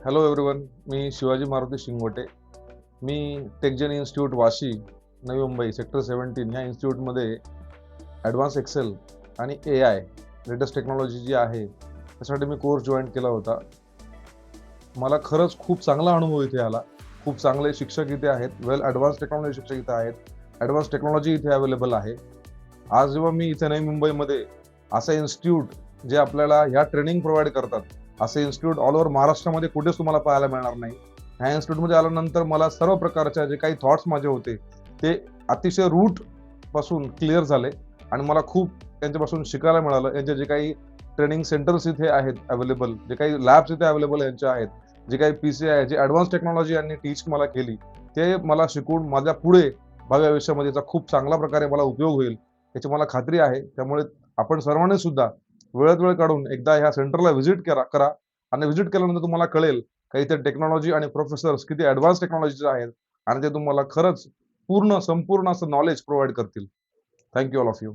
Hello everyone. मी शिवाजी मारुती शिंगोटे. मी Techjan institute Vashi, Navi Mumbai sector 17 ह्या इन्स्टिट्यूटमध्ये ॲडव्हान्स एक्सेल आणि ए आय लेटेस्ट टेक्नॉलॉजी जी आहे त्यासाठी मी कोर्स जॉईन केला होता. मला खरंच खूप चांगला अनुभव इथे आला. खूप चांगले शिक्षक इथे आहेत. वेल ॲडव्हान्स टेक्नॉलॉजी शिक्षक इथे आहेत. ॲडव्हान्स टेक्नॉलॉजी इथे अवेलेबल आहे. आज जेव्हा मी इथे नवी मुंबईमध्ये असं इन्स्टिट्यूट जे आपल्याला ह्या ट्रेनिंग प्रोव्हाइड करतात, असे इन्स्टिट्यूट ऑल ओव्हर महाराष्ट्रामध्ये कुठेच तुम्हाला पाहायला मिळणार नाही. ह्या इन्स्टिट्यूटमध्ये आल्यानंतर मला सर्व प्रकारच्या जे काही थॉट्स माझे होते ते अतिशय रूट पासून क्लिअर झाले आणि मला खूप त्यांच्यापासून शिकायला मिळालं. यांचे जे काही ट्रेनिंग सेंटर्स इथे आहेत अवेलेबल, जे काही लॅब्स इथे अवेलेबल यांच्या आहेत, जे काही पीसी आहे, जे ॲडव्हान्स टेक्नॉलॉजी यांनी टीच मला केली, ते मला शिकून माझ्या पुढे भावी आयुष्यामध्ये याचा खूप चांगल्या प्रकारे मला उपयोग होईल याची मला खात्री आहे. त्यामुळे आपण सर्वांनी सुद्धा वेळात वेळ काढून एकदा ह्या सेंटरला व्हिजिट करा आणि व्हिजिट केल्यानंतर तुम्हाला कळेल का इथे टेक्नॉलॉजी आणि प्रोफेसर्स किती ॲडव्हान्स टेक्नॉलॉजीचे आहेत आणि ते तुम्हाला खरंच संपूर्ण असं नॉलेज प्रोव्हाइड करतील. Thank you all of you.